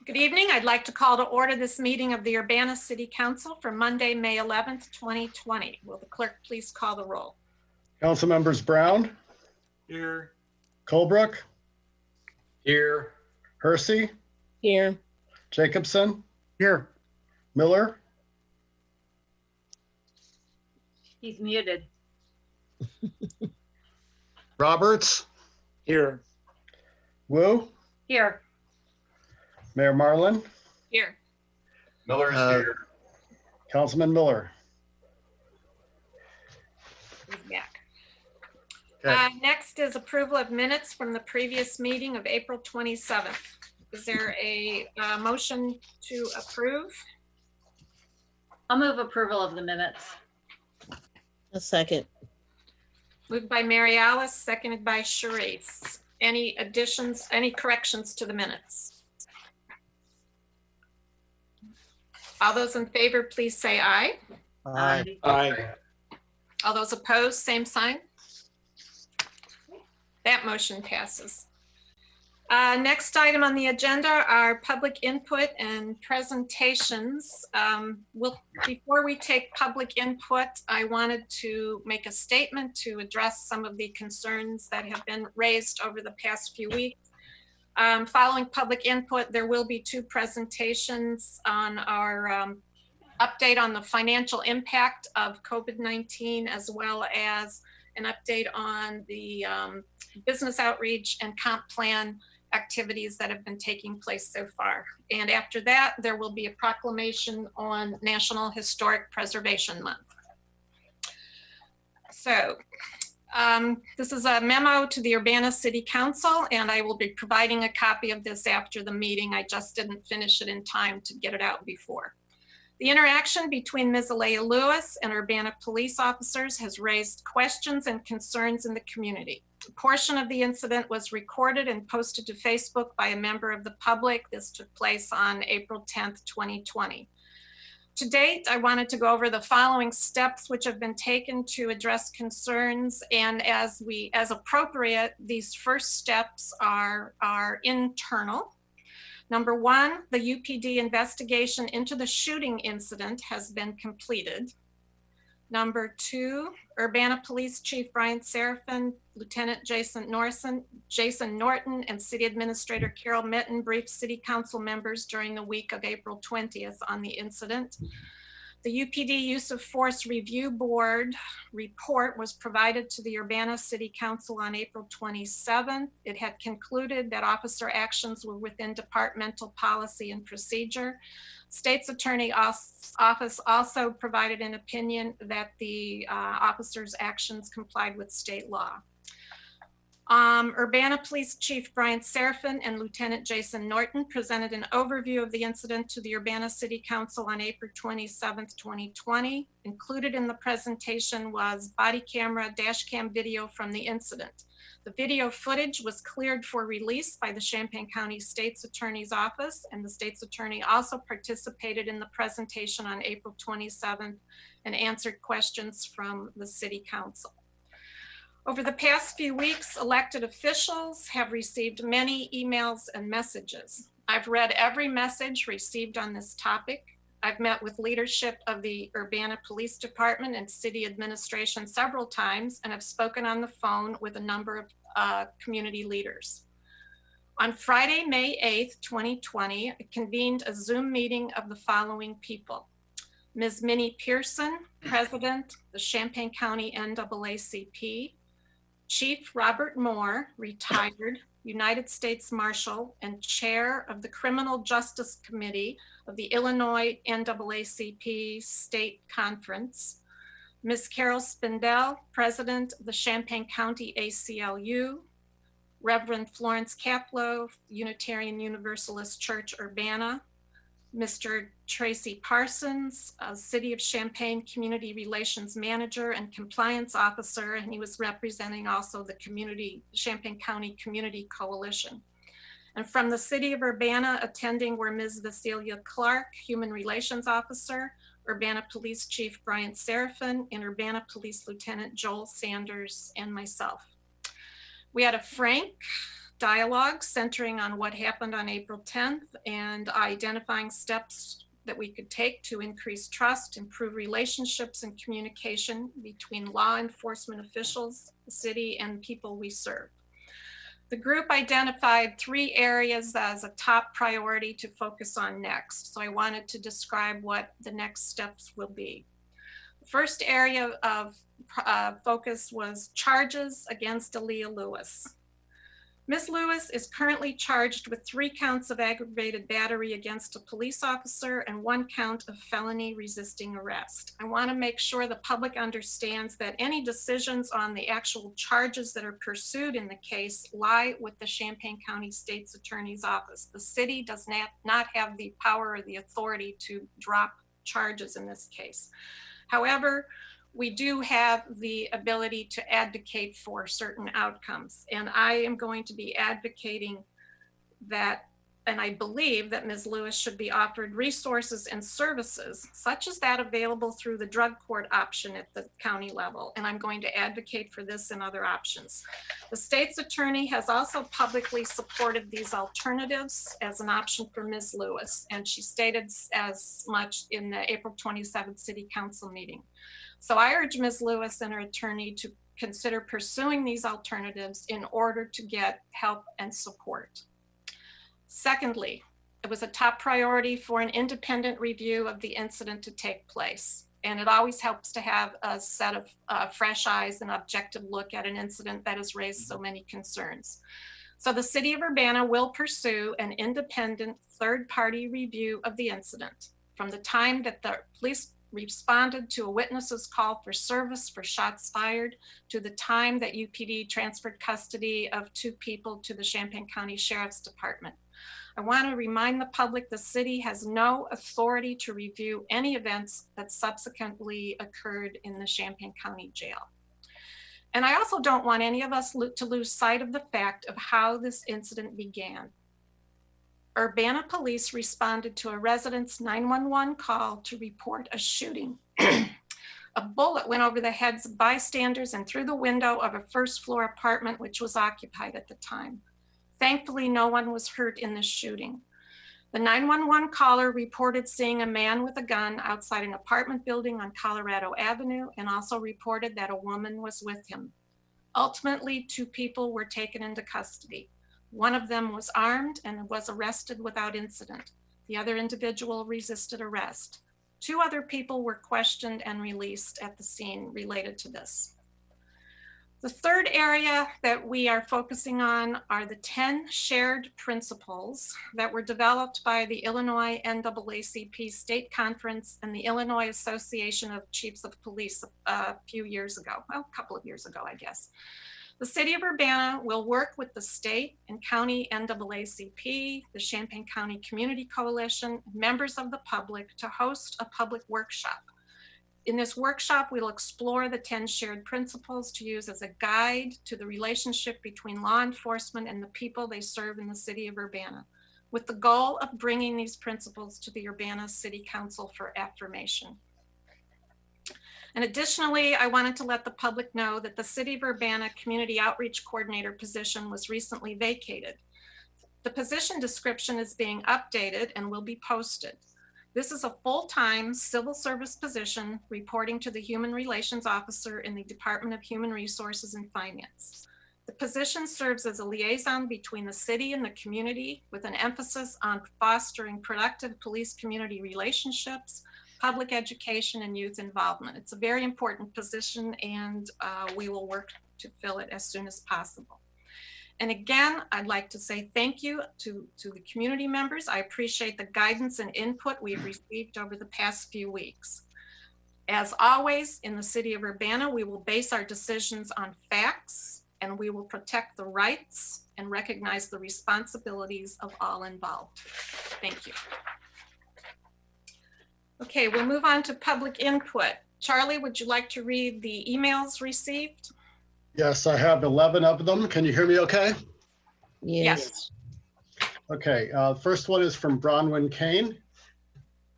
Good evening. I'd like to call to order this meeting of the Urbana City Council for Monday, May 11th, 2020. Will the clerk please call the roll? Council members Brown, Here. Colebrook, Here. Hersey, Here. Jacobson, Here. Miller, He's muted. Roberts, Here. Wu, Here. Mayor Marlin, Here. Miller is here. Councilman Miller. He's back. Okay. Next is approval of minutes from the previous meeting of April 27th. Is there a motion to approve? I'll move approval of the minutes. A second. Moved by Mary Alice, seconded by Sharice. Any additions, any corrections to the minutes? All those in favor, please say aye. Aye. Aye. All those opposed, same sign. That motion passes. Next item on the agenda are public input and presentations. Before we take public input, I wanted to make a statement to address some of the concerns that have been raised over the past few weeks. Following public input, there will be two presentations on our update on the financial impact of COVID-19, as well as an update on the business outreach and comp plan activities that have been taking place so far. And after that, there will be a proclamation on National Historic Preservation Month. So this is a memo to the Urbana City Council, and I will be providing a copy of this after the meeting. I just didn't finish it in time to get it out before. The interaction between Ms. Alea Lewis and Urbana police officers has raised questions and concerns in the community. A portion of the incident was recorded and posted to Facebook by a member of the public. This took place on April 10th, 2020. To date, I wanted to go over the following steps which have been taken to address concerns, and as appropriate, these first steps are internal. Number one, the UPD investigation into the shooting incident has been completed. Number two, Urbana Police Chief Brian Serafin, Lieutenant Jason Norton, and City Administrator Carol Mitten briefed City Council members during the week of April 20th on the incident. The UPD Use of Force Review Board report was provided to the Urbana City Council on April 27th. It had concluded that officer actions were within departmental policy and procedure. State's Attorney Office also provided an opinion that the officer's actions complied with state law. Urbana Police Chief Brian Serafin and Lieutenant Jason Norton presented an overview of the incident to the Urbana City Council on April 27th, 2020. Included in the presentation was body camera, dash cam video from the incident. The video footage was cleared for release by the Champaign County State's Attorney's Office, and the State's Attorney also participated in the presentation on April 27th and answered questions from the City Council. Over the past few weeks, elected officials have received many emails and messages. I've read every message received on this topic. I've met with leadership of the Urbana Police Department and city administration several times, and have spoken on the phone with a number of community leaders. On Friday, May 8th, 2020, I convened a Zoom meeting of the following people: Ms. Minnie Pearson, President, the Champaign County NAACP; Chief Robert Moore, retired, United States Marshal and Chair of the Criminal Justice Committee of the Illinois NAACP State Conference; Ms. Carol Spindell, President of the Champaign County ACLU; Reverend Florence Kaplow, Unitarian Universalist Church Urbana; Mr. Tracy Parsons, City of Champaign Community Relations Manager and Compliance Officer, and he was representing also the Champaign County Community Coalition. And from the City of Urbana, attending were Ms. Vasilia Clark, Human Relations Officer, Urbana Police Chief Brian Serafin, and Urbana Police Lieutenant Joel Sanders, and myself. We had a frank, dialogue centering on what happened on April 10th and identifying steps that we could take to increase trust, improve relationships and communication between law enforcement officials, the city, and people we serve. The group identified 3 areas as a top priority to focus on next. So I wanted to describe what the next steps will be. The first area of focus was charges against Aaliyah Lewis. Ms. Lewis is currently charged with 3 counts of aggravated battery against a police officer and 1 count of felony resisting arrest. I want to make sure the public understands that any decisions on the actual charges that are pursued in the case lie with the Champaign County State's Attorney's Office. The city does not have the power or the authority to drop charges in this case. However, we do have the ability to advocate for certain outcomes. And I am going to be advocating that, and I believe that Ms. Lewis should be offered resources and services such as that available through the drug court option at the county level. And I'm going to advocate for this and other options. The state's attorney has also publicly supported these alternatives as an option for Ms. Lewis. And she stated as much in the April 27th City Council meeting. So I urge Ms. Lewis and her attorney to consider pursuing these alternatives in order to get help and support. Secondly, it was a top priority for an independent review of the incident to take place. And it always helps to have a set of fresh eyes and objective look at an incident that has raised so many concerns. So the city of Urbana will pursue an independent third-party review of the incident from the time that the police responded to a witness's call for service for shots fired to the time that UPD transferred custody of 2 people to the Champaign County Sheriff's Department. I want to remind the public the city has no authority to review any events that subsequently occurred in the Champaign County Jail. And I also don't want any of us to lose sight of the fact of how this incident began. Urbana police responded to a resident's 911 call to report a shooting. A bullet went over the heads of bystanders and through the window of a 1st floor apartment, which was occupied at the time. Thankfully, no one was hurt in the shooting. The 911 caller reported seeing a man with a gun outside an apartment building on Colorado Avenue and also reported that a woman was with him. Ultimately, 2 people were taken into custody. One of them was armed and was arrested without incident. The other individual resisted arrest. 2 other people were questioned and released at the scene related to this. The third area that we are focusing on are the 10 shared principles that were developed by the Illinois NAACP State Conference and the Illinois Association of Chiefs of Police a few years ago, well, a couple of years ago, I guess. The city of Urbana will work with the state and county NAACP, the Champaign County Community Coalition, members of the public to host a public workshop. In this workshop, we'll explore the 10 shared principles to use as a guide to the relationship between law enforcement and the people they serve in the city of Urbana, with the goal of bringing these principles to the Urbana City Council for affirmation. And additionally, I wanted to let the public know that the City of Urbana Community Outreach Coordinator position was recently vacated. The position description is being updated and will be posted. This is a full-time civil service position reporting to the Human Relations Officer in the Department of Human Resources and Finance. The position serves as a liaison between the city and the community with an emphasis on fostering productive police-community relationships, public education, and youth involvement. It's a very important position and we will work to fill it as soon as possible. And again, I'd like to say thank you to the community members. I appreciate the guidance and input we've received over the past few weeks. As always, in the city of Urbana, we will base our decisions on facts and we will protect the rights and recognize the responsibilities of all involved. Thank you. Okay, we'll move on to public input. Charlie, would you like to read the emails received? Yes, I have 11 of them. Can you hear me okay? Yes. Okay, first one is from Bronwyn Kane.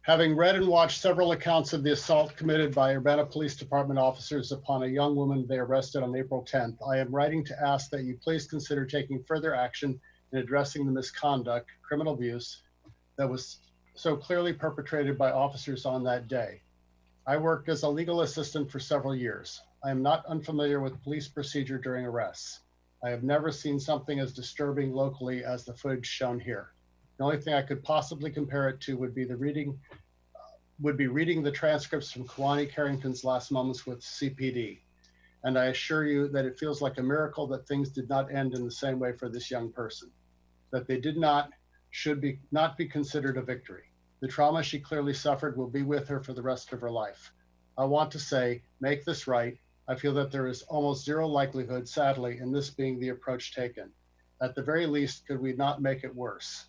Having read and watched several accounts of the assault committed by Urbana Police Department officers upon a young woman they arrested on April 10th, I am writing to ask that you please consider taking further action in addressing the misconduct, criminal abuse that was so clearly perpetrated by officers on that day. I worked as a legal assistant for several years. I am not unfamiliar with police procedure during arrests. I have never seen something as disturbing locally as the footage shown here. The only thing I could possibly compare it to would be reading the transcripts from Kawani Carrington's last moments with CPD. And I assure you that it feels like a miracle that things did not end in the same way for this young person, that they did not, not be considered a victory. The trauma she clearly suffered will be with her for the rest of her life. I want to say, make this right. I feel that there is almost zero likelihood, sadly, in this being the approach taken. At the very least, could we not make it worse?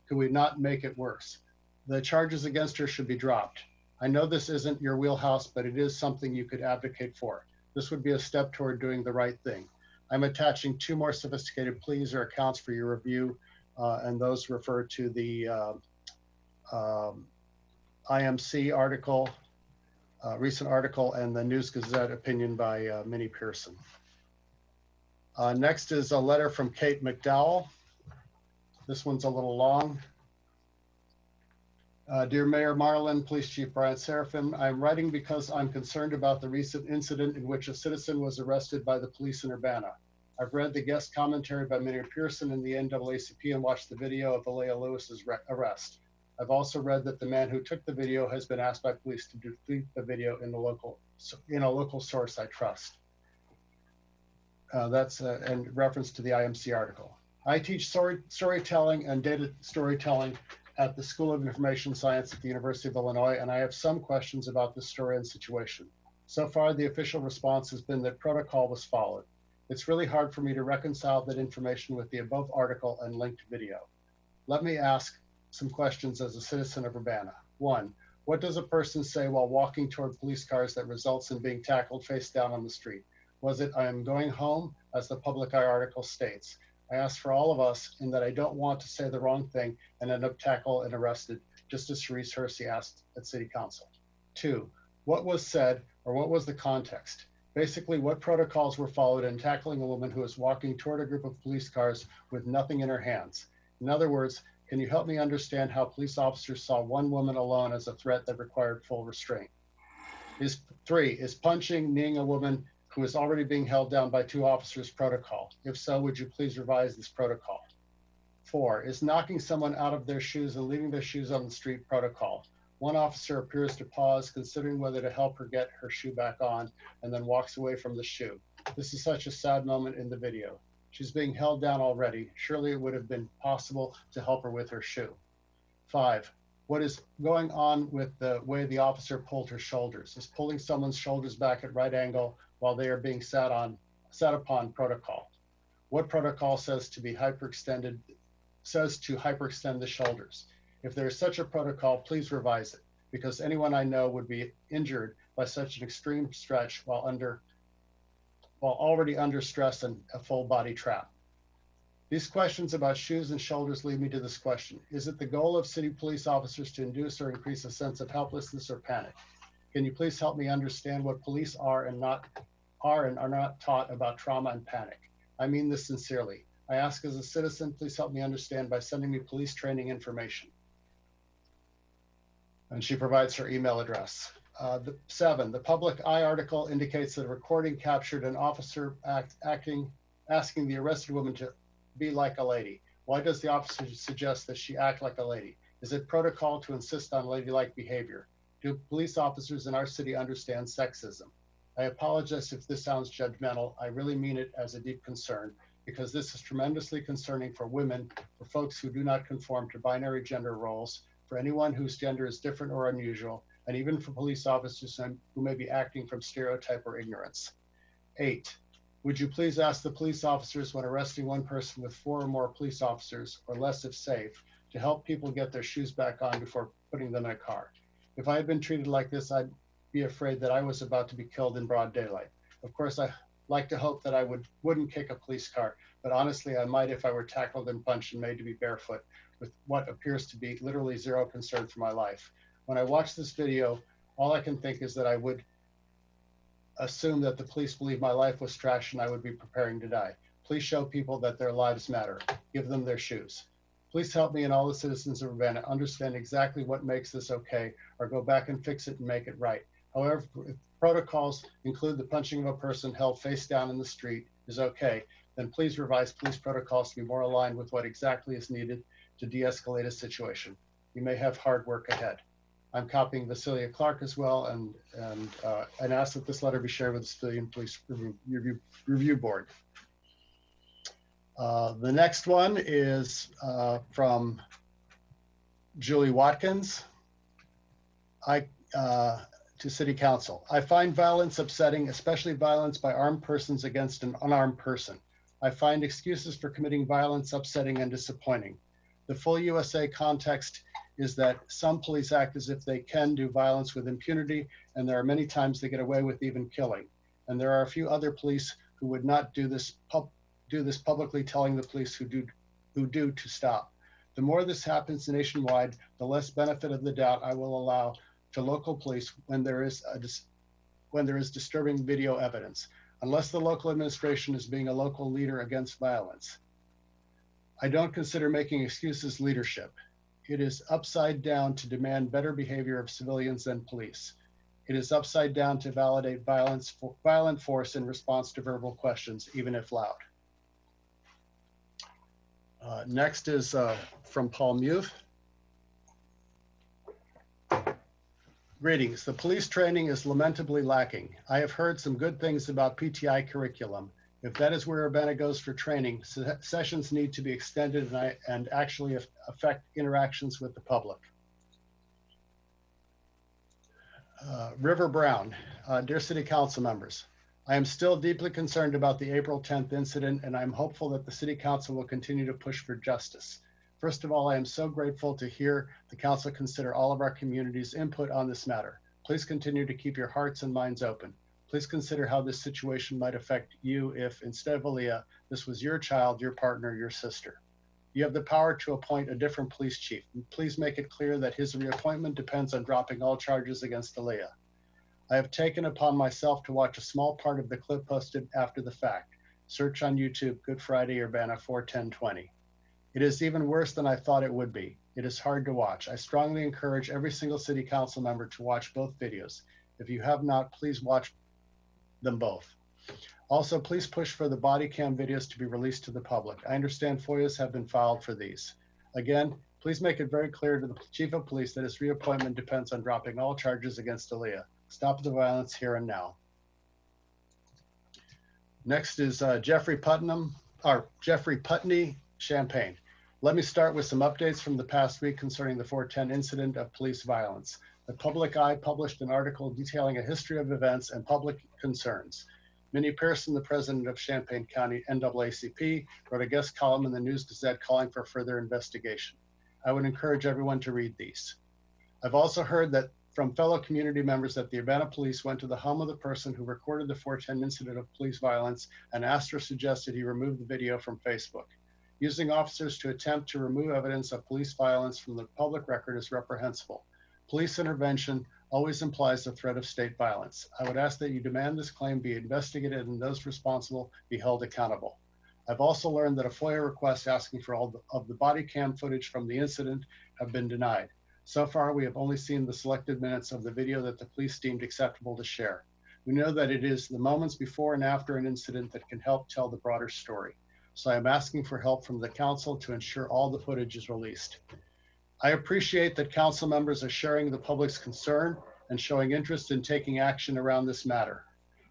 Could we not make it worse? The charges against her should be dropped. I know this isn't your wheelhouse, but it is something you could advocate for. This would be a step toward doing the right thing. I'm attaching 2 more sophisticated pleas or accounts for your review, and those refer to the IMC article, recent article, and the News Gazette opinion by Minnie Pearson. Next is a letter from Kate McDowell. This one's a little long. Dear Mayor Marlin, Police Chief Brian Serafin, I'm writing because I'm concerned about the recent incident in which a citizen was arrested by the police in Urbana. I've read the guest commentary by Minnie Pearson in the NAACP and watched the video of Alea Lewis's arrest. I've also read that the man who took the video has been asked by police to delete the video in a local source I trust. That's in reference to the IMC article. I teach storytelling and data storytelling at the School of Information Science at the University of Illinois, and I have some questions about the story and situation. So far, the official response has been that protocol was followed. It's really hard for me to reconcile that information with the above article and linked video. Let me ask some questions as a citizen of Urbana. 1, what does a person say while walking toward police cars that results in being tackled face down on the street? Was it, I am going home, as the Public Eye article states? I ask for all of us in that I don't want to say the wrong thing and end up tackled and arrested, just as Sharice Hersey asked at City Council. 2, what was said or what was the context? Basically, what protocols were followed in tackling a woman who was walking toward a group of police cars with nothing in her hands? In other words, can you help me understand how police officers saw one woman alone as a threat that required full restraint? 3, is punching, kneeing a woman who is already being held down by 2 officers protocol? If so, would you please revise this protocol? 4, is knocking someone out of their shoes and leaving their shoes on the street protocol? One officer appears to pause, considering whether to help her get her shoe back on, and then walks away from the shoe. This is such a sad moment in the video. She's being held down already. Surely it would have been possible to help her with her shoe. 5, what is going on with the way the officer pulled her shoulders? Is pulling someone's shoulders back at right angle while they are being sat upon protocol? What protocol says to hyperextend the shoulders? If there is such a protocol, please revise it, because anyone I know would be injured by such an extreme stretch while already under stress and a full body trap. These questions about shoes and shoulders lead me to this question. Is it the goal of city police officers to induce or increase a sense of helplessness or panic? Can you please help me understand what police are and are not taught about trauma and panic? I mean this sincerely. I ask as a citizen, please help me understand by sending me police training information. And she provides her email address. 7, the Public Eye article indicates that a recording captured an officer asking the arrested woman to be like a lady. Why does the officer suggest that she act like a lady? Is it protocol to insist on ladylike behavior? Do police officers in our city understand sexism? I apologize if this sounds judgmental. I really mean it as a deep concern, because this is tremendously concerning for women, for folks who do not conform to binary gender roles, for anyone whose gender is different or unusual, and even for police officers who may be acting from stereotype or ignorance. 8, would you please ask the police officers when arresting one person with 4 or more police officers, or less if safe, to help people get their shoes back on before putting them in a car? If I had been treated like this, I'd be afraid that I was about to be killed in broad daylight. Of course, I like to hope that I wouldn't kick a police car, but honestly, I might if I were tackled and punched and made to be barefoot with what appears to be literally zero concern for my life. When I watch this video, all I can think is that I would assume that the police believe my life was trash and I would be preparing to die. Please show people that their lives matter. Give them their shoes. Please help me and all the citizens of Urbana understand exactly what makes this okay, or go back and fix it and make it right. However, if protocols include the punching of a person held face down in the street is okay, then please revise police protocols to be more aligned with what exactly is needed to de-escalate a situation. You may have hard work ahead. I'm copying Vasilia Clark as well, and ask that this letter be shared with the Civilian Police Review Board. The next one is from Julie Watkins. To City Council. I find violence upsetting, especially violence by armed persons against an unarmed person. I find excuses for committing violence upsetting and disappointing. The full USA context is that some police act as if they can do violence with impunity, and there are many times they get away with even killing. And there are a few other police who would not do this publicly, telling the police who do to stop. The more this happens nationwide, the less benefit of the doubt I will allow to local police when there is disturbing video evidence, unless the local administration is being a local leader against violence. I don't consider making excuses leadership. It is upside down to demand better behavior of civilians and police. It is upside down to validate violent force in response to verbal questions, even if loud. Next is from Paul Muth. Greetings. The police training is lamentably lacking. I have heard some good things about PTI curriculum. If that is where Urbana goes for training, sessions need to be extended and actually affect interactions with the public. River Brown, dear City Council members, I am still deeply concerned about the April 10th incident, and I'm hopeful that the City Council will continue to push for justice. First of all, I am so grateful to hear the council consider all of our community's input on this matter. Please continue to keep your hearts and minds open. Please consider how this situation might affect you if, instead of Aaliyah, this was your child, your partner, your sister. You have the power to appoint a different police chief. Please make it clear that his reappointment depends on dropping all charges against Aaliyah. I have taken upon myself to watch a small part of the clip posted after the fact. Search on YouTube, Good Friday Urbana 41020. It is even worse than I thought it would be. It is hard to watch. I strongly encourage every single City Council member to watch both videos. If you have not, please watch them both. Also, please push for the body cam videos to be released to the public. I understand FOIAs have been filed for these. Again, please make it very clear to the Chief of Police that his reappointment depends on dropping all charges against Aaliyah. Stop the violence here and now. Next is Jeffrey Putney, Champaign. Let me start with some updates from the past week concerning the 410 incident of police violence. The Public Eye published an article detailing a history of events and public concerns. Minnie Pearson, the president of Champaign County NAACP, wrote a guest column in the News Gazette calling for further investigation. I would encourage everyone to read these. I've also heard that from fellow community members that the Urbana police went to the home of the person who recorded the 410 incident of police violence and asked or suggested he remove the video from Facebook. Using officers to attempt to remove evidence of police violence from the public record is reprehensible. Police intervention always implies the threat of state violence. I would ask that you demand this claim be investigated and those responsible be held accountable. I've also learned that a FOIA request asking for all of the body cam footage from the incident have been denied. So far, we have only seen the selected minutes of the video that the police deemed acceptable to share. We know that it is the moments before and after an incident that can help tell the broader story. So I'm asking for help from the council to ensure all the footage is released. I appreciate that council members are sharing the public's concern and showing interest in taking action around this matter.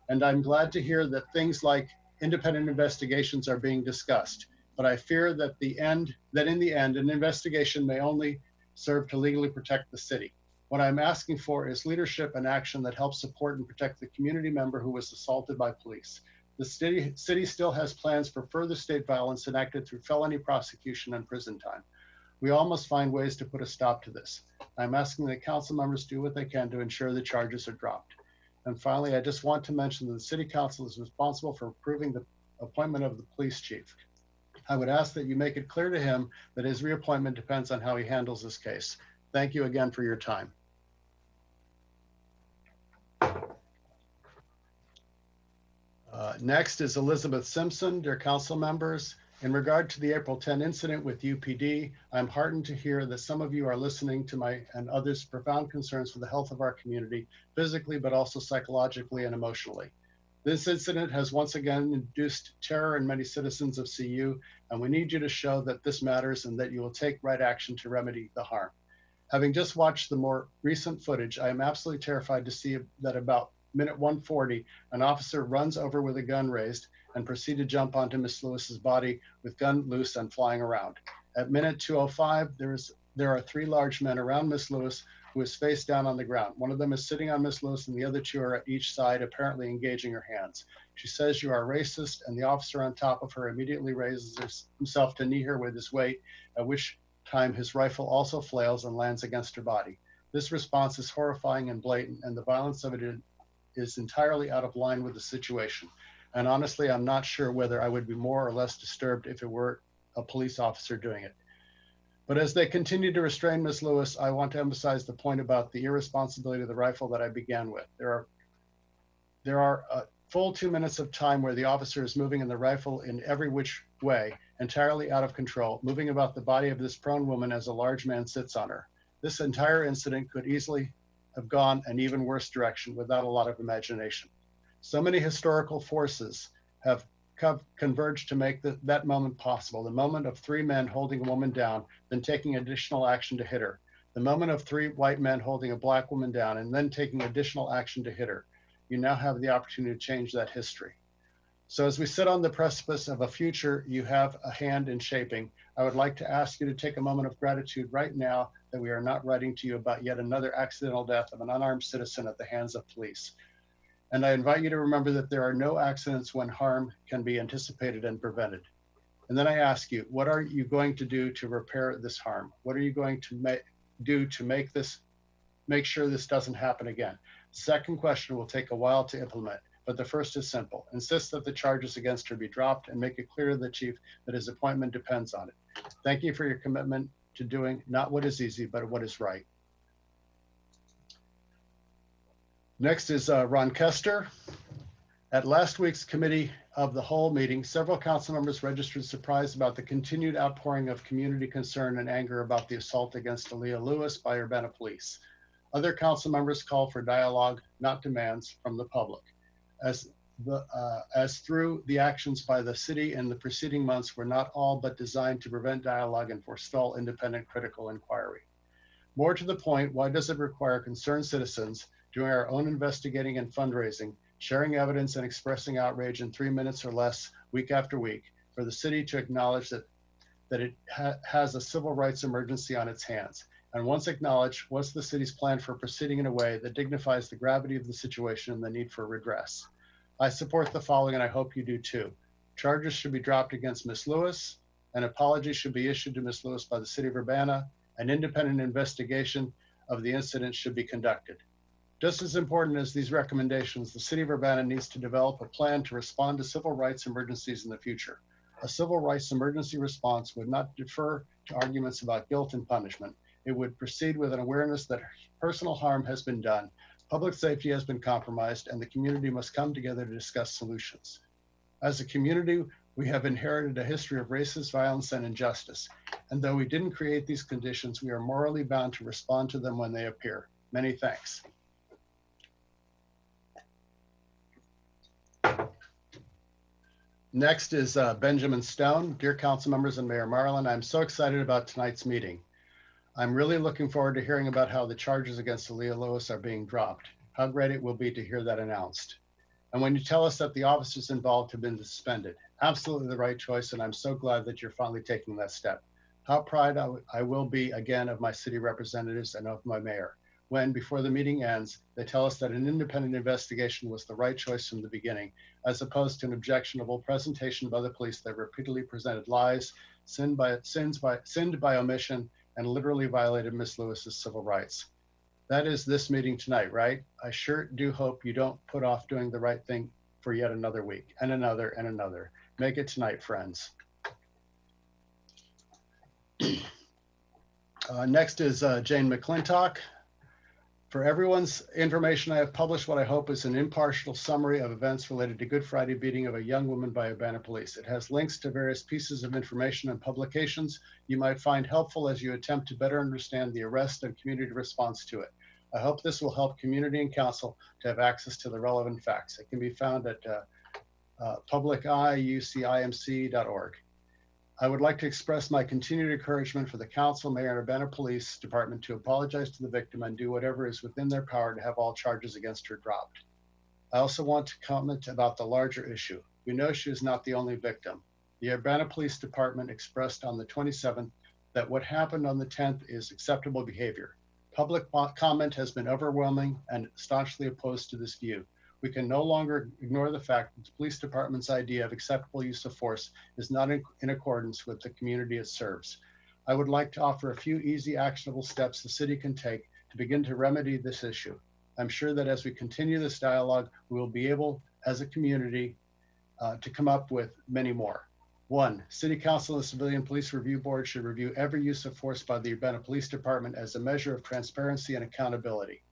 And I'm glad to hear that things like independent investigations are being discussed. But I fear that in the end, an investigation may only serve to legally protect the city. What I'm asking for is leadership and action that helps support and protect the community member who was assaulted by police. The city still has plans for further state violence enacted through felony prosecution and prison time. We all must find ways to put a stop to this. I'm asking that council members do what they can to ensure the charges are dropped. And finally, I just want to mention that the city council is responsible for approving the appointment of the police chief. I would ask that you make it clear to him that his reappointment depends on how he handles this case. Thank you again for your time. Next is Elizabeth Simpson. Dear council members, in regard to the April 10 incident with UPD, I'm heartened to hear that some of you are listening to my and others' profound concerns for the health of our community, physically, but also psychologically and emotionally. This incident has once again induced terror in many citizens of CU, and we need you to show that this matters and that you will take right action to remedy the harm. Having just watched the more recent footage, I am absolutely terrified to see that about minute 140, an officer runs over with a gun raised and proceeds to jump onto Miss Lewis's body with gun loose and flying around. At minute 205, there are 3 large men around Miss Lewis who is face down on the ground. One of them is sitting on Miss Lewis and the other 2 are at each side, apparently engaging her hands. She says, "You are racist," and the officer on top of her immediately raises himself to knee her with his weight, at which time his rifle also flails and lands against her body. This response is horrifying and blatant, and the violence of it is entirely out of line with the situation. And honestly, I'm not sure whether I would be more or less disturbed if it were a police officer doing it. But as they continue to restrain Miss Lewis, I want to emphasize the point about the irresponsibility of the rifle that I began with. There are a full 2 minutes of time where the officer is moving in the rifle in every which way, entirely out of control, moving about the body of this prone woman as a large man sits on her. This entire incident could easily have gone an even worse direction without a lot of imagination. So many historical forces have converged to make that moment possible. The moment of 3 men holding a woman down, then taking additional action to hit her. The moment of 3 white men holding a black woman down and then taking additional action to hit her. You now have the opportunity to change that history. So as we sit on the precipice of a future you have a hand in shaping, I would like to ask you to take a moment of gratitude right now that we are not writing to you about yet another accidental death of an unarmed citizen at the hands of police. And I invite you to remember that there are no accidents when harm can be anticipated and prevented. And then I ask you, what are you going to do to repair this harm? What are you going to do to make sure this doesn't happen again? Second question will take a while to implement, but the first is simple. Insist that the charges against her be dropped and make it clear to the chief that his appointment depends on it. Thank you for your commitment to doing not what is easy, but what is right. Next is Ron Kester. At last week's committee of the whole meeting, several council members registered surprise about the continued outpouring of community concern and anger about the assault against Aaliyah Lewis by Urbana Police. Other council members called for dialogue, not demands, from the public, as through the actions by the city in the preceding months were not all but designed to prevent dialogue and forestall independent critical inquiry. More to the point, why does it require concerned citizens doing our own investigating and fundraising, sharing evidence and expressing outrage in 3 minutes or less week after week for the city to acknowledge that it has a civil rights emergency on its hands? And once acknowledged, what's the city's plan for proceeding in a way that dignifies the gravity of the situation and the need for redress? I support the following, and I hope you do too. Charges should be dropped against Ms. Lewis. An apology should be issued to Ms. Lewis by the city of Urbana. An independent investigation of the incident should be conducted. Just as important as these recommendations, the city of Urbana needs to develop a plan to respond to civil rights emergencies in the future. A civil rights emergency response would not defer to arguments about guilt and punishment. It would proceed with an awareness that personal harm has been done, public safety has been compromised, and the community must come together to discuss solutions. As a community, we have inherited a history of racist violence and injustice. And though we didn't create these conditions, we are morally bound to respond to them when they appear. Many thanks. Next is Benjamin Stone. Dear council members and Mayor Marlin, I'm so excited about tonight's meeting. I'm really looking forward to hearing about how the charges against Aaliyah Lewis are being dropped. How great it will be to hear that announced. And when you tell us that the officers involved have been suspended, absolutely the right choice, and I'm so glad that you're finally taking that step. How proud I will be again of my city representatives and of my mayor, when before the meeting ends, they tell us that an independent investigation was the right choice from the beginning, as opposed to an objectionable presentation by the police that repeatedly presented lies, sinned by omission, and literally violated Ms. Lewis's civil rights. That is this meeting tonight, right? I sure do hope you don't put off doing the right thing for yet another week, and another, and another. Make it tonight, friends. Next is Jane McClintock. For everyone's information, I have published what I hope is an impartial summary of events related to Good Friday beating of a young woman by Urbana police. It has links to various pieces of information and publications you might find helpful as you attempt to better understand the arrest and community response to it. I hope this will help community and council to have access to the relevant facts. It can be found at publiciucimc.org. I would like to express my continued encouragement for the council, mayor, and Urbana Police Department to apologize to the victim and do whatever is within their power to have all charges against her dropped. I also want to comment about the larger issue. We know she is not the only victim. The Urbana Police Department expressed on the 27th that what happened on the 10th is acceptable behavior. Public comment has been overwhelming and staunchly opposed to this view. We can no longer ignore the fact that the police department's idea of acceptable use of force is not in accordance with the community it serves. I would like to offer a few easy, actionable steps the city can take to begin to remedy this issue. I'm sure that as we continue this dialogue, we will be able, as a community, to come up with many more. 1, City Council and the Civilian Police Review Board should review every use of force by the Urbana Police Department as a measure of transparency and accountability.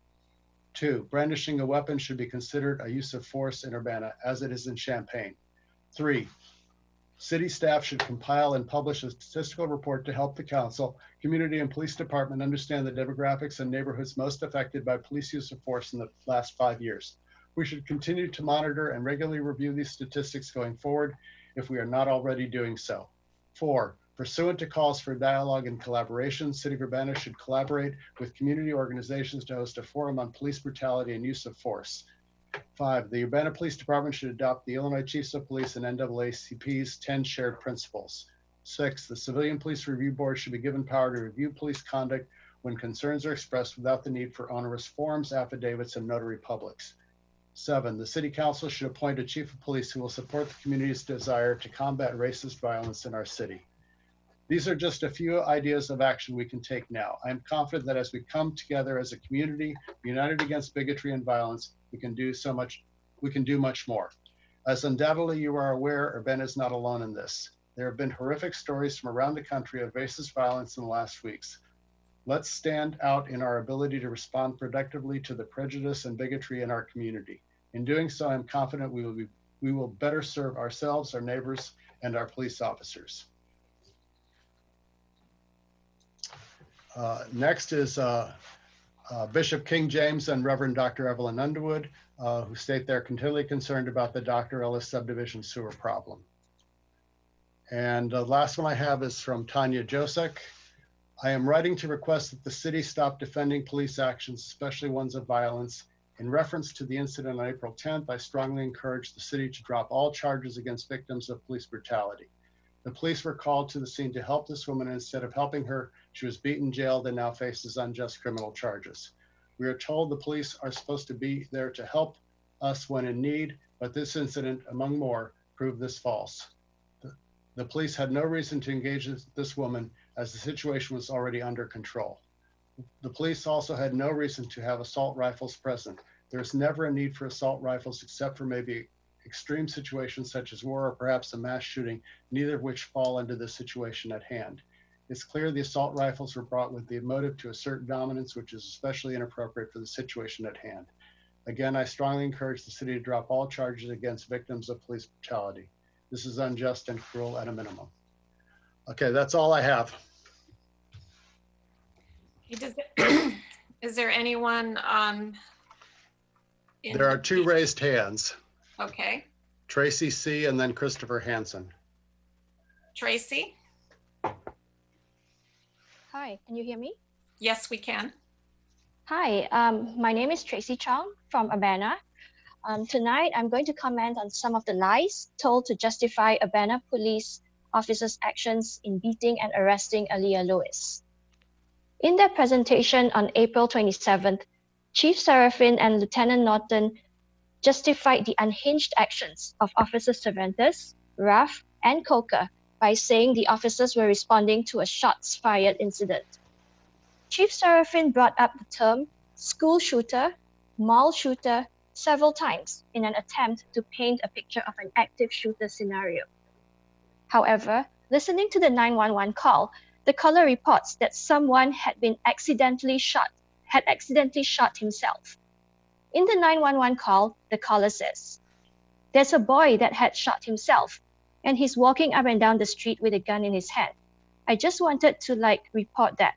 2, brandishing a weapon should be considered a use of force in Urbana, as it is in Champaign. 3, city staff should compile and publish a statistical report to help the council, community, and police department understand the demographics and neighborhoods most affected by police use of force in the last 5 years. We should continue to monitor and regularly review these statistics going forward if we are not already doing so. 4, pursuant to calls for dialogue and collaboration, City of Urbana should collaborate with community organizations to host a forum on police brutality and use of force. 5, the Urbana Police Department should adopt the Illinois Chiefs of Police and NAACP's 10 shared principles. 6, the Civilian Police Review Board should be given power to review police conduct when concerns are expressed without the need for onerous forms, affidavits, and notary publics. 7, the City Council should appoint a chief of police who will support the community's desire to combat racist violence in our city. These are just a few ideas of action we can take now. I am confident that as we come together as a community, united against bigotry and violence, we can do much more. As undoubtedly you are aware, Urbana is not alone in this. There have been horrific stories from around the country of racist violence in the last weeks. Let's stand out in our ability to respond productively to the prejudice and bigotry in our community. In doing so, I'm confident we will better serve ourselves, our neighbors, and our police officers. Next is Bishop King James and Reverend Dr. Evelyn Underwood, who state they're continually concerned about the Dr. Ellis subdivision sewer problem. And the last one I have is from Tanya Josek. I am writing to request that the city stop defending police actions, especially ones of violence. In reference to the incident on April 10th, I strongly encourage the city to drop all charges against victims of police brutality. The police were called to the scene to help this woman, and instead of helping her, she was beaten, jailed, and now faces unjust criminal charges. We are told the police are supposed to be there to help us when in need, but this incident, among more, proved this false. The police had no reason to engage this woman as the situation was already under control. The police also had no reason to have assault rifles present. There's never a need for assault rifles except for maybe extreme situations such as war or perhaps a mass shooting, neither of which fall into the situation at hand. It's clear the assault rifles were brought with the motive to assert dominance, which is especially inappropriate for the situation at hand. Again, I strongly encourage the city to drop all charges against victims of police brutality. This is unjust and cruel at a minimum. Okay, that's all I have. Is there anyone There are 2 raised hands, Okay, Tracy C. and then Christopher Hansen. Tracy? Hi, can you hear me? Yes, we can. Hi, my name is Tracy Chong from Urbana. Tonight, I'm going to comment on some of the lies told to justify Urbana police officers' actions in beating and arresting Aaliyah Lewis. In their presentation on April 27th, Chief Serafin and Lieutenant Norton justified the unhinged actions of Officers Cervantes, Ruff, and Coker by saying the officers were responding to a shots fired incident. Chief Serafin brought up the term school shooter, mall shooter several times in an attempt to paint a picture of an active shooter scenario. However, listening to the 911 call, the caller reports that someone had been accidentally shot had accidentally shot himself. In the 911 call, the caller says, "There's a boy that had shot himself, and he's walking up and down the street with a gun in his hand. I just wanted to report that.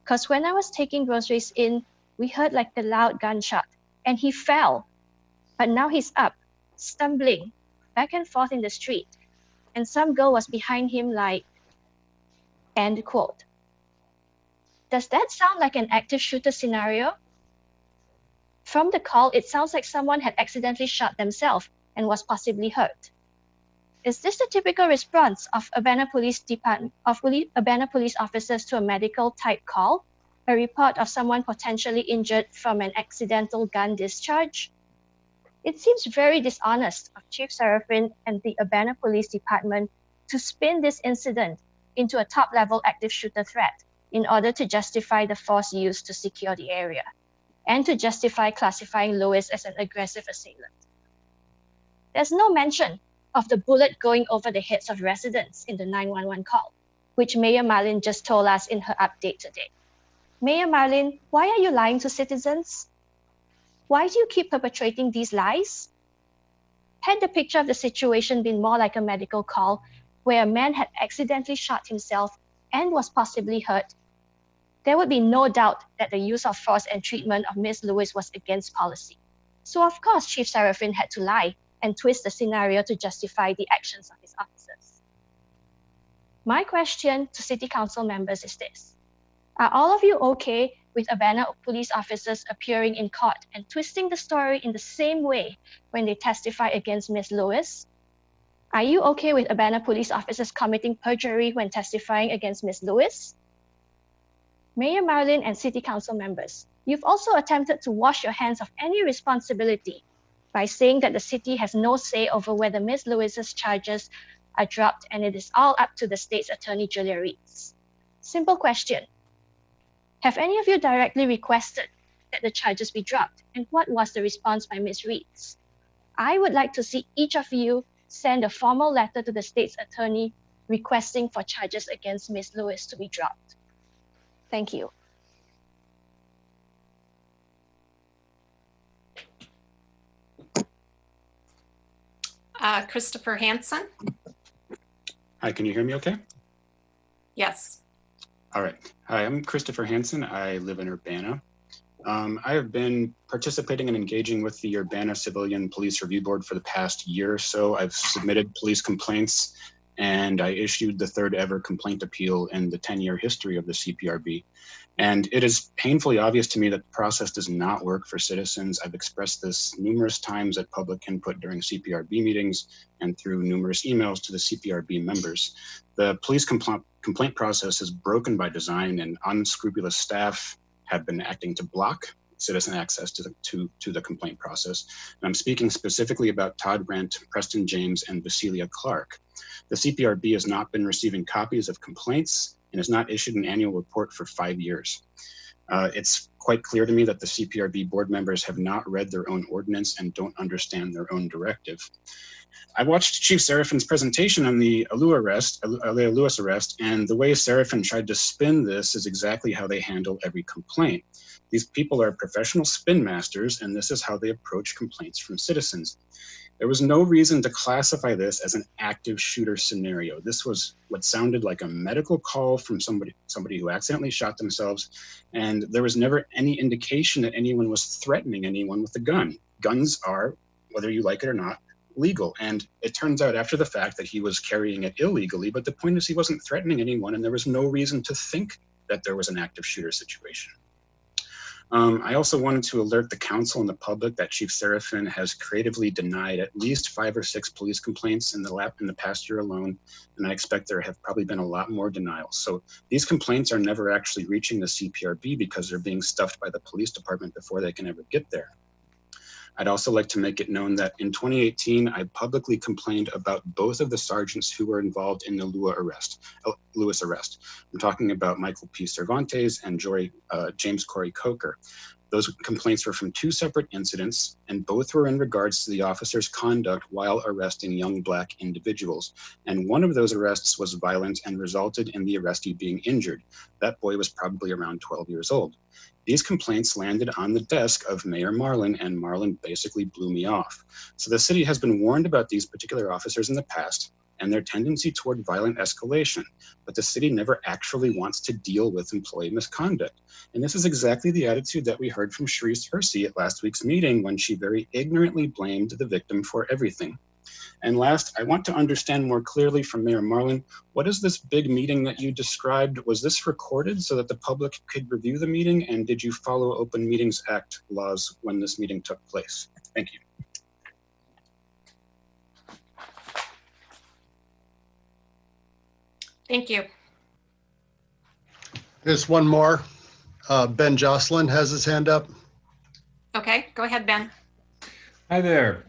Because when I was taking groceries in, we heard the loud gunshot, and he fell. But now he's up, stumbling back and forth in the street, and some girl was behind him end quote." Does that sound like an active shooter scenario? From the call, it sounds like someone had accidentally shot themselves and was possibly hurt. Is this the typical response of Urbana Police officers to a medical type call, a report of someone potentially injured from an accidental gun discharge? It seems very dishonest of Chief Serafin and the Urbana Police Department to spin this incident into a top-level active shooter threat in order to justify the force used to secure the area, and to justify classifying Lewis as an aggressive assailant. There's no mention of the bullet going over the heads of residents in the 911 call, which Mayor Marlin just told us in her update today. Mayor Marlin, why are you lying to citizens? Why do you keep perpetrating these lies? Had the picture of the situation been more like a medical call, where a man had accidentally shot himself and was possibly hurt, there would be no doubt that the use of force and treatment of Ms. Lewis was against policy. So of course, Chief Serafin had to lie and twist the scenario to justify the actions of his officers. My question to City Council members is this: are all of you okay with Urbana police officers appearing in court and twisting the story in the same way when they testify against Ms. Lewis? Are you okay with Urbana police officers committing perjury when testifying against Ms. Lewis? Mayor Marlin and City Council members, you've also attempted to wash your hands of any responsibility by saying that the city has no say over whether Ms. Lewis's charges are dropped and it is all up to the state's attorney, Julia Reeds. Simple question. Have any of you directly requested that the charges be dropped? And what was the response by Ms. Reeds? I would like to see each of you send a formal letter to the state's attorney requesting for charges against Ms. Lewis to be dropped. Thank you. Christopher Hansen? Hi, can you hear me okay? Yes. All right. Hi, I'm Christopher Hansen. I live in Urbana. I have been participating and engaging with the Urbana Civilian Police Review Board for the past year or so. I've submitted police complaints, and I issued the third ever complaint appeal in the 10-year history of the CPRB. And it is painfully obvious to me that the process does not work for citizens. I've expressed this numerous times at public input during CPRB meetings and through numerous emails to the CPRB members. The police complaint process is broken by design, and unscrupulous staff have been acting to block citizen access to the complaint process. And I'm speaking specifically about Todd Brent, Preston James, and Vasilia Clark. The CPRB has not been receiving copies of complaints and has not issued an annual report for 5 years. It's quite clear to me that the CPRB board members have not read their own ordinance and don't understand their own directive. I watched Chief Serafin's presentation on the Alea Lewis arrest, and the way Serafin tried to spin this is exactly how they handle every complaint. These people are professional spin masters, and this is how they approach complaints from citizens. There was no reason to classify this as an active shooter scenario. This was what sounded like a medical call from somebody who accidentally shot themselves, and there was never any indication that anyone was threatening anyone with a gun. Guns are, whether you like it or not, legal. And it turns out after the fact that he was carrying it illegally, but the point is he wasn't threatening anyone, and there was no reason to think that there was an active shooter situation. I also wanted to alert the council and the public that Chief Serafin has creatively denied at least 5 or 6 police complaints in the past year alone, and I expect there have probably been a lot more denials. So these complaints are never actually reaching the CPRB because they're being stuffed by the police department before they can ever get there. I'd also like to make it known that in 2018, I publicly complained about both of the sergeants who were involved in the Lewis arrest. I'm talking about Michael P. Cervantes and James Corey Coker. Those complaints were from 2 separate incidents, and both were in regards to the officer's conduct while arresting young Black individuals. And one of those arrests was violent and resulted in the arrestee being injured. That boy was probably around 12 years old. These complaints landed on the desk of Mayor Marlin, and Marlin basically blew me off. So the city has been warned about these particular officers in the past and their tendency toward violent escalation, but the city never actually wants to deal with employee misconduct. And this is exactly the attitude that we heard from Sharice Hersey at last week's meeting when she very ignorantly blamed the victim for everything. And last, I want to understand more clearly from Mayor Marlin, what is this big meeting that you described? Was this recorded so that the public could review the meeting? And did you follow Open Meetings Act laws when this meeting took place? Thank you. Thank you. There's one more. Ben Jocelyn has his hand up. Okay, go ahead, Ben. Hi there.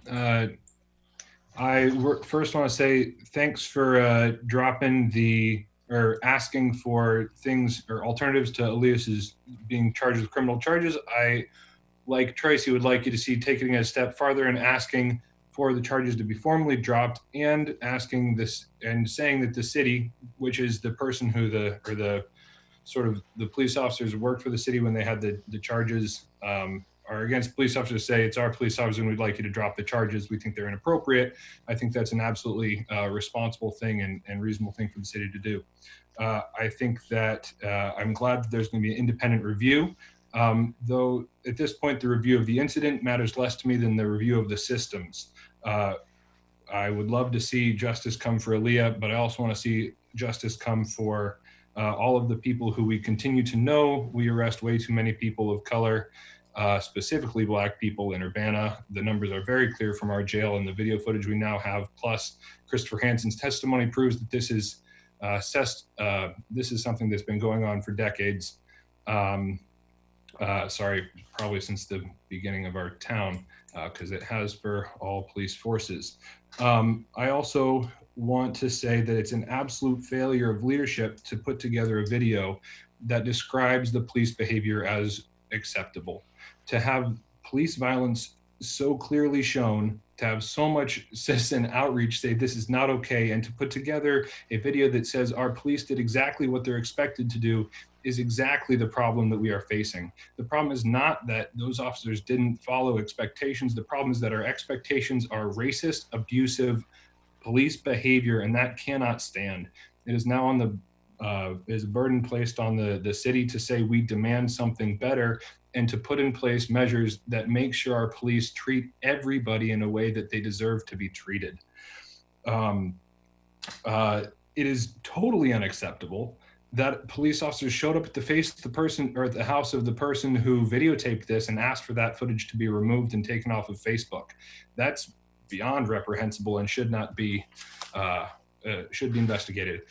I first want to say thanks for asking for things or alternatives to Elias's being charged with criminal charges. I, like Tracy, would like you to see taking it a step farther and asking for the charges to be formally dropped, and asking this and saying that the city, which is the person who the police officers who worked for the city when they had the charges, are against police officers, say it's our police officers and we'd like you to drop the charges. We think they're inappropriate. I think that's an absolutely responsible thing and reasonable thing for the city to do. I think that I'm glad that there's going to be an independent review, though at this point the review of the incident matters less to me than the review of the systems. I would love to see justice come for Aaliyah, but I also want to see justice come for all of the people who we continue to know. We arrest way too many people of color, specifically Black people in Urbana. The numbers are very clear from our jail and the video footage we now have. Plus, Christopher Hansen's testimony proves that this is something that's been going on for decades. Probably since the beginning of our town, because it has for all police forces. I also want to say that it's an absolute failure of leadership to put together a video that describes the police behavior as acceptable. To have police violence so clearly shown, to have so much citizen outreach say this is not okay, and to put together a video that says our police did exactly what they're expected to do is exactly the problem that we are facing. The problem is not that those officers didn't follow expectations. The problem is that our expectations are racist, abusive police behavior, and that cannot stand. It is now on is a burden placed on the city to say we demand something better and to put in place measures that make sure our police treat everybody in a way that they deserve to be treated. It is totally unacceptable that police officers showed up at the house of the person who videotaped this and asked for that footage to be removed and taken off of Facebook. That's beyond reprehensible and should be investigated.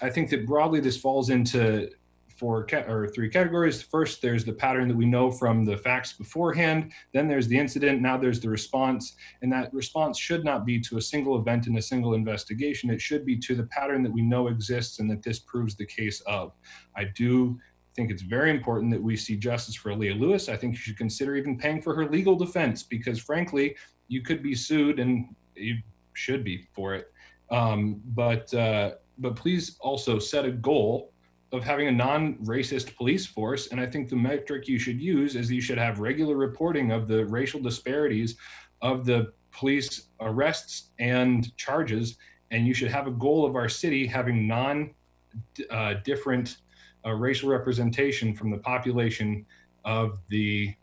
I think that broadly this falls into three categories. First, there's the pattern that we know from the facts beforehand. Then there's the incident. Now there's the response. And that response should not be to a single event in a single investigation. It should be to the pattern that we know exists and that this proves the case of. I do think it's very important that we see justice for Aaliyah Lewis. I think you should consider even paying for her legal defense, because frankly, you could be sued and you should be for it. But please also set a goal of having a non-racist police force. And I think the metric you should use is you should have regular reporting of the racial disparities of the police arrests and charges. And you should have a goal of our city having different racial representation from the population of the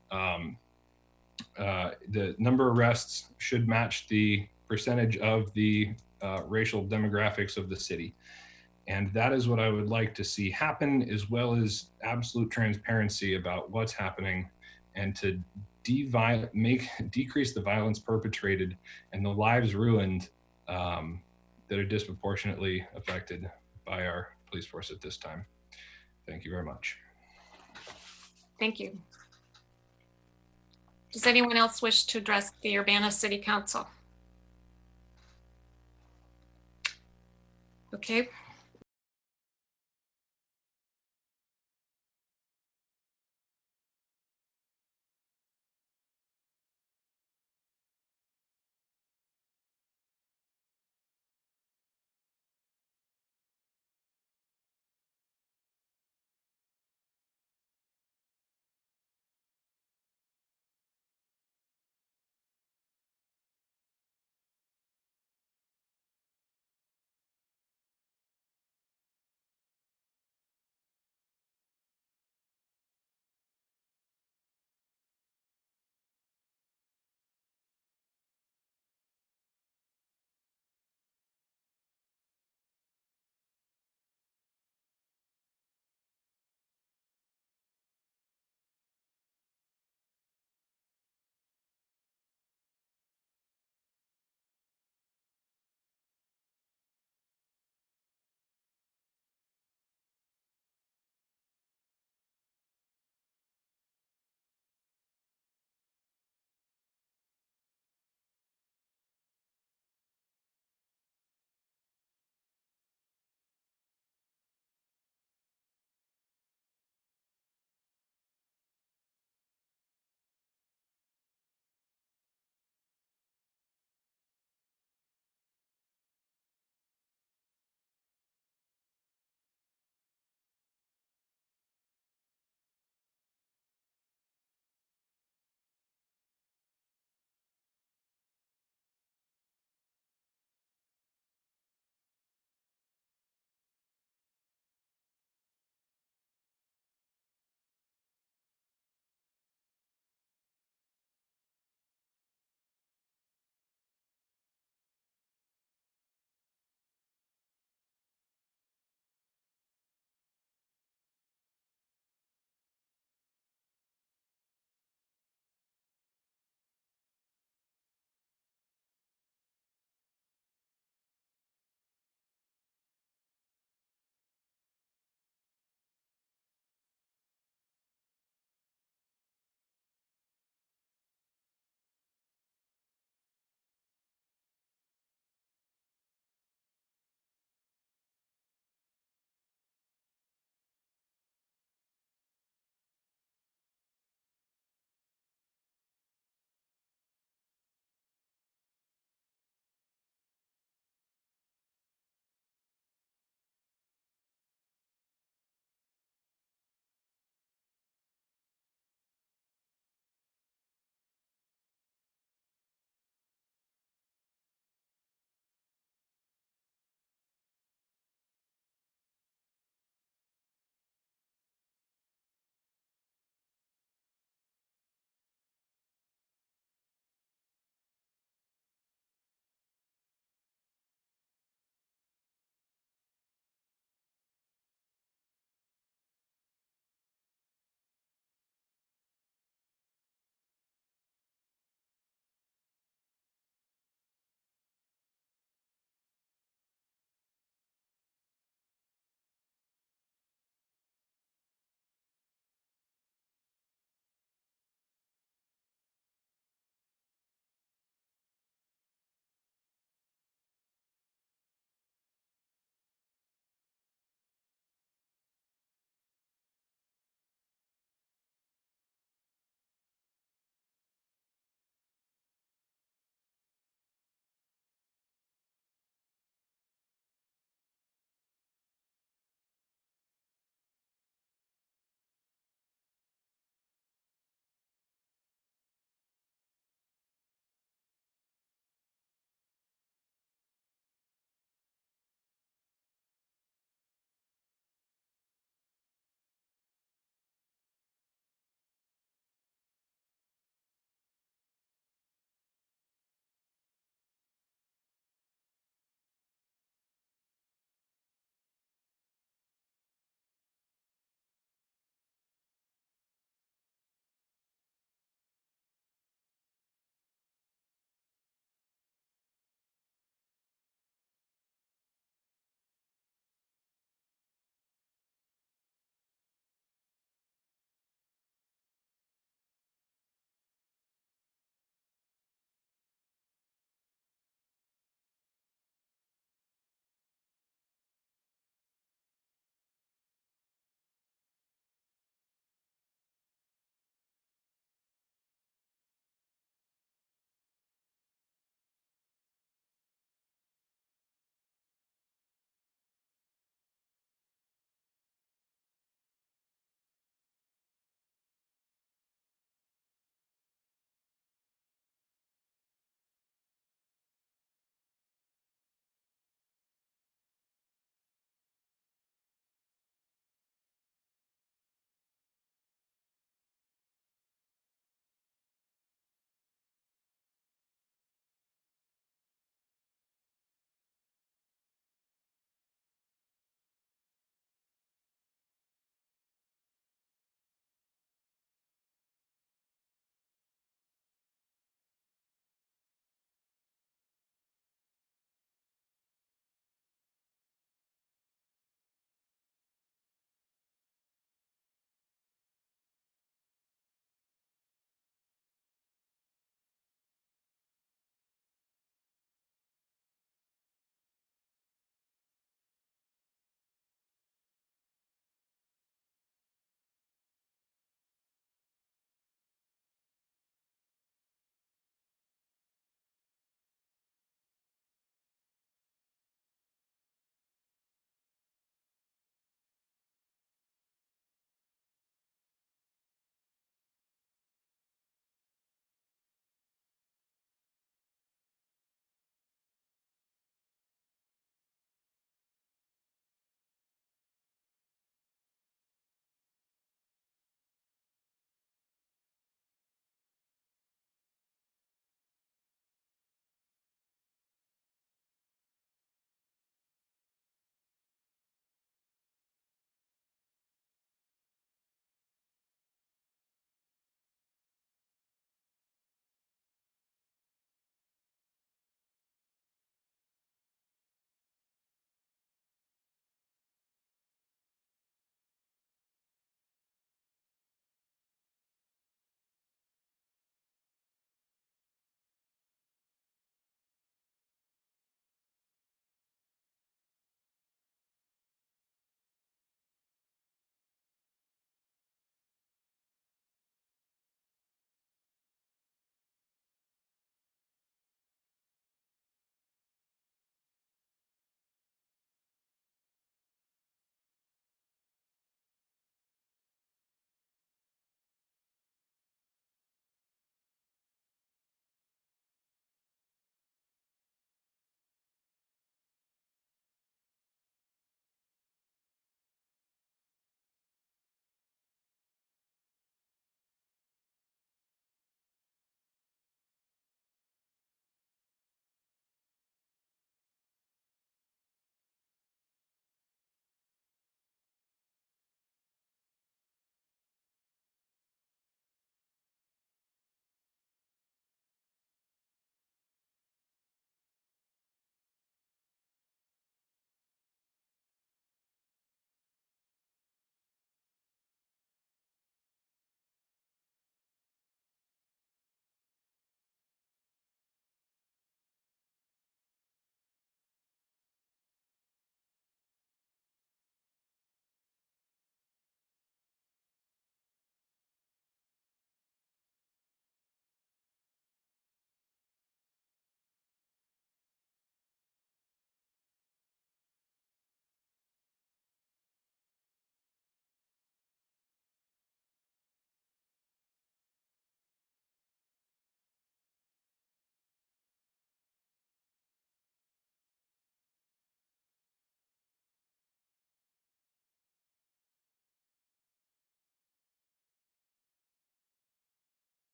number of arrests should match the percentage of the racial demographics of the city. And that is what I would like to see happen, as well as absolute transparency about what's happening, and to decrease the violence perpetrated and the lives ruined that are disproportionately affected by our police force at this time. Thank you very much. Thank you. Does anyone else wish to address the Urbana City Council? Okay,